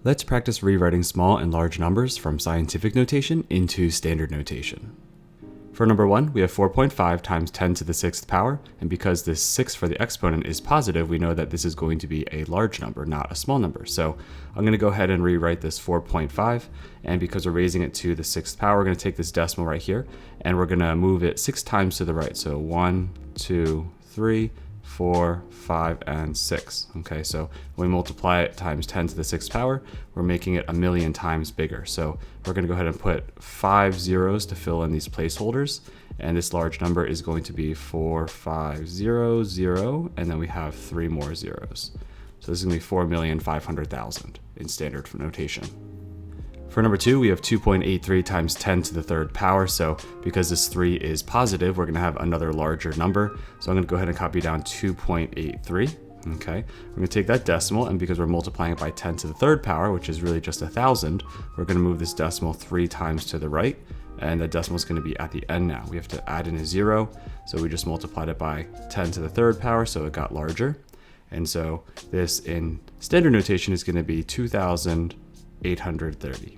Let's practice rewriting small and large numbers from scientific notation into standard notation. For number 1, we have 4.5 times 10 to the 6th power, and because this 6 for the exponent is positive, we know that this is going to be a large number, not a small number. So I'm going to go ahead and rewrite this 4.5, and because we're raising it to the 6th power, we're going to take this decimal right here, and we're going to move it 6 times to the right. So 1, 2, 3, 4, 5, and 6. Okay, so when we multiply it times 10 to the 6th power, we're making it 1,000,000 times bigger. So we're going to go ahead and put 5 zeros to fill in these placeholders, and this large number is going to be 4500, and then we have 3 more zeros. So this is going to be 4,500,000 in standard notation. For number 2, we have 2.83 times 10 to the 3rd power, so because this 3 is positive, we're going to have another larger number. So I'm going to go ahead and copy down 2.83. Okay, we're going to take that decimal, and because we're multiplying it by 10 to the 3rd power, which is really just 1,000, we're going to move this decimal 3 times to the right, and the decimal is going to be at the end now. We have to add in a 0, so we just multiplied it by 10 to the 3rd power, so it got larger. And so this in standard notation is going to be 2,830.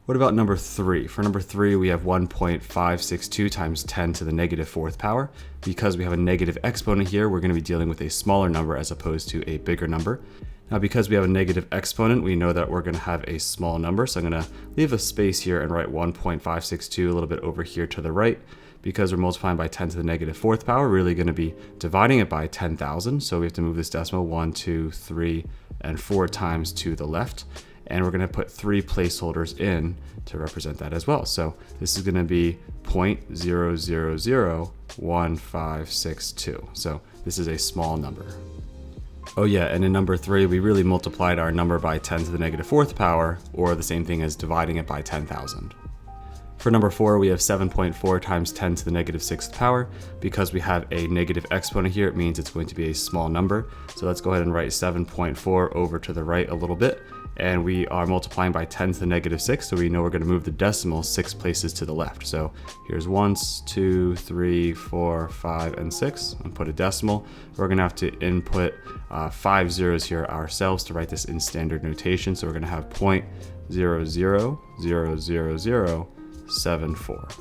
What about number 3? For number 3, we have 1.562 times 10 to the negative 4th power. Because we have a negative exponent here, we're going to be dealing with a smaller number as opposed to a bigger number. Now, because we have a negative exponent, we know that we're going to have a small number. So I'm going to leave a space here and write 1.562 a little bit over here to the right. Because we're multiplying by 10 to the negative 4th power, we're really going to be dividing it by 10,000. So we have to move this decimal 1, 2, 3, and 4 times to the left. And we're going to put 3 placeholders in to represent that as well. So this is going to be 0.0001562. So this is a small number. Oh yeah, and in number 3, we really multiplied our number by 10 to the negative 4th power, or the same thing as dividing it by 10,000. For number 4, we have 7.4 times 10 to the negative 6th power. Because we have a negative exponent here, it means it's going to be a small number. So let's go ahead and write 7.4 over to the right a little bit. And we are multiplying by 10 to the negative 6, so we know we're going to move the decimal 6 places to the left. So here's 1, 2, 3, 4, 5, and 6, and put a decimal. We're going to have to input 5 zeros here ourselves to write this in standard notation. So we're going to have 0.0000074.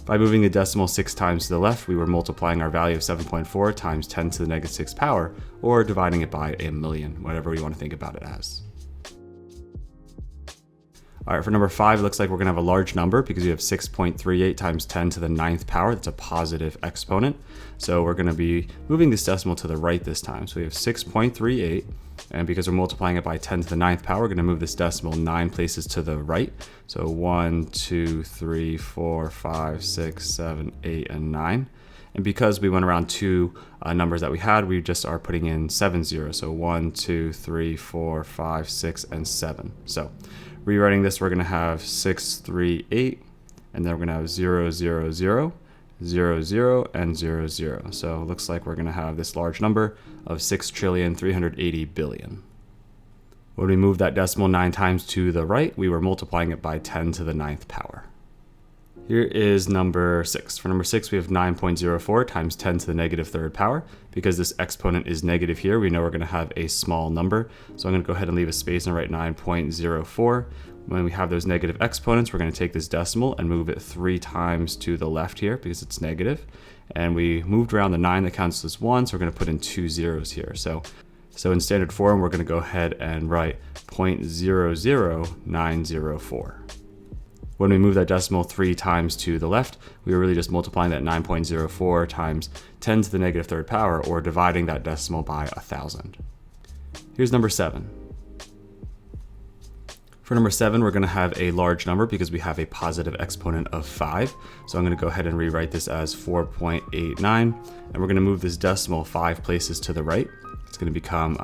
By moving the decimal 6 times to the left, we were multiplying our value of 7.4 times 10 to the negative 6th power, or dividing it by 1,000,000, whatever we want to think about it as. All right, for number 5, it looks like we're going to have a large number because we have 6.38 times 10 to the 9th power. That's a positive exponent. So we're going to be moving this decimal to the right this time. So we have 6.38, and because we're multiplying it by 10 to the 9th power, we're going to move this decimal 9 places to the right. So 1, 2, 3, 4, 5, 6, 7, 8, and 9. And because we went around 2 numbers that we had, we just are putting in 7 zeros. So 1, 2, 3, 4, 5, 6, and 7. So rewriting this, we're going to have 638, and then we're going to have 0, 0, 0, 0, 0, and 0, 0. So it looks like we're going to have this large number of 6,380,000,000,000. When we move that decimal 9 times to the right, we were multiplying it by 10 to the 9th power. Here is number 6. For number 6, we have 9.04 times 10 to the negative 3rd power. Because this exponent is negative here, we know we're going to have a small number. So I'm going to go ahead and leave a space and write 9.04. When we have those negative exponents, we're going to take this decimal and move it 3 times to the left here because it's negative. And we moved around the 9 that counts as 1, so we're going to put in 2 zeros here. So in standard form, we're going to go ahead and write 0.00904. When we move that decimal 3 times to the left, we were really just multiplying that 9.04 times 10 to the negative 3rd power, or dividing that decimal by 1,000. Here's number 7. For number 7, we're going to have a large number because we have a positive exponent of 5. So I'm going to go ahead and rewrite this as 4.89, and we're going to move this decimal 5 places to the right. It's going to become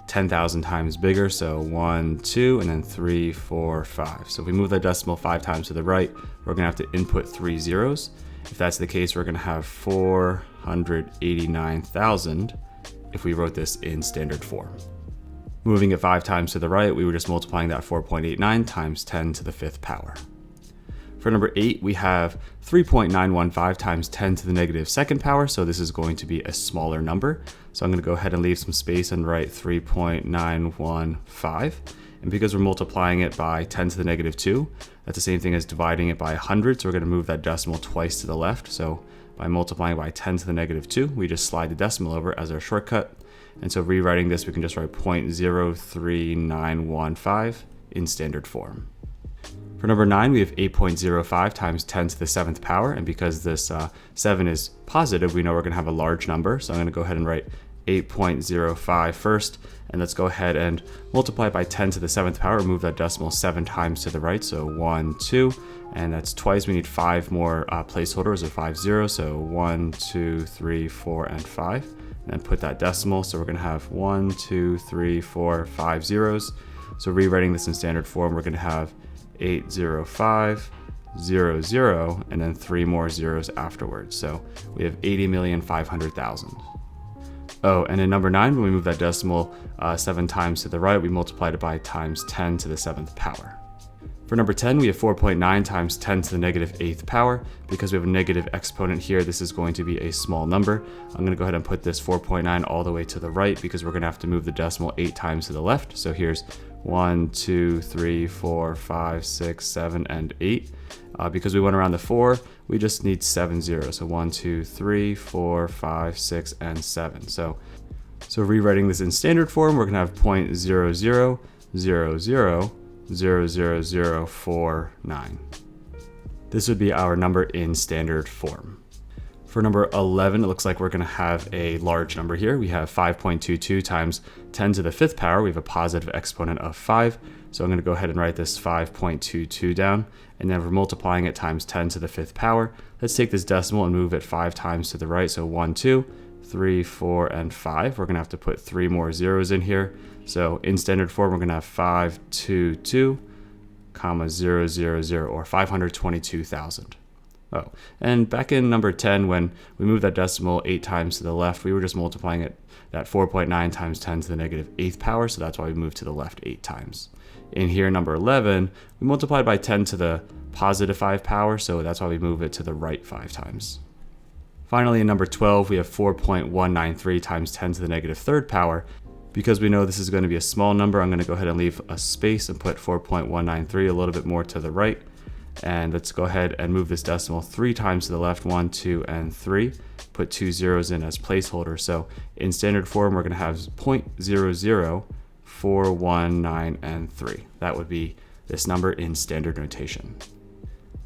10,000 times bigger, so 1, 2, and then 3, 4, 5. So if we move the decimal 5 times to the right, we're going to have to input 3 zeros. If that's the case, we're going to have 489,000 if we wrote this in standard form. Moving it 5 times to the right, we were just multiplying that 4.89 times 10 to the 5th power. For number 8, we have 3.915 times 10 to the negative second power, so this is going to be a smaller number. So I'm going to go ahead and leave some space and write 3.915. And because we're multiplying it by 10 to the negative 2, that's the same thing as dividing it by 100, so we're going to move that decimal twice to the left. So by multiplying by 10 to the negative 2, we just slide the decimal over as our shortcut. And so rewriting this, we can just write 0.03915 in standard form. For number 9, we have 8.05 times 10 to the 7th power, and because this 7 is positive, we know we're going to have a large number, so I'm going to go ahead and write 8.05 first, and let's go ahead and multiply by 10 to the 7th power, move that decimal 7 times to the right, so 1, 2, and that's twice. We need 5 more placeholders of 5 zeros, so 1, 2, 3, 4, and 5, and then put that decimal, so we're going to have 1, 2, 3, 4, 5 zeros. So rewriting this in standard form, we're going to have 805, 00, and then 3 more zeros afterwards. So we have 80,500,000. Oh, and in number 9, when we move that decimal 7 times to the right, we multiplied it by times 10 to the 7th power. For number 10, we have 4.9 times 10 to the negative 8th power. Because we have a negative exponent here, this is going to be a small number. I'm going to go ahead and put this 4.9 all the way to the right because we're going to have to move the decimal 8 times to the left. So here's 1, 2, 3, 4, 5, 6, 7, and 8. Because we went around the 4, we just need 7 zeros. So 1, 2, 3, 4, 5, 6, and 7. So rewriting this in standard form, we're going to have 0.00000049. This would be our number in standard form. For number 11, it looks like we're going to have a large number here. We have 5.22 times 10 to the 5th power. We have a positive exponent of 5. So I'm going to go ahead and write this 5.22 down. And then we're multiplying it times 10 to the 5th power. Let's take this decimal and move it 5 times to the right. So 1, 2, 3, 4, and 5. We're going to have to put 3 more zeros in here. So in standard form, we're going to have 522, 000, or 522,000. Oh, and back in number 10, when we moved that decimal 8 times to the left, we were just multiplying it that 4.9 times 10 to the negative 8th power, so that's why we moved to the left 8 times. In here, number 11, we multiplied by 10 to the positive 5 power, so that's why we move it to the right 5 times. Finally, in number 12, we have 4.193 times 10 to the negative 3rd power. Because we know this is going to be a small number, I'm going to go ahead and leave a space and put 4.193 a little bit more to the right. And let's go ahead and move this decimal 3 times to the left, 1, 2, and 3. Put 2 zeros in as placeholders. So in standard form, we're going to have 0.00, 4, 1, 9, and 3. That would be this number in standard notation.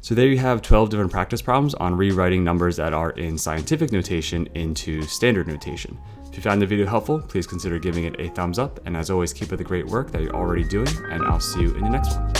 So there you have 12 different practice problems on rewriting numbers that are in scientific notation into standard notation. If you found the video helpful, please consider giving it a thumbs up. And as always, keep up the great work that you're already doing, and I'll see you in the next one.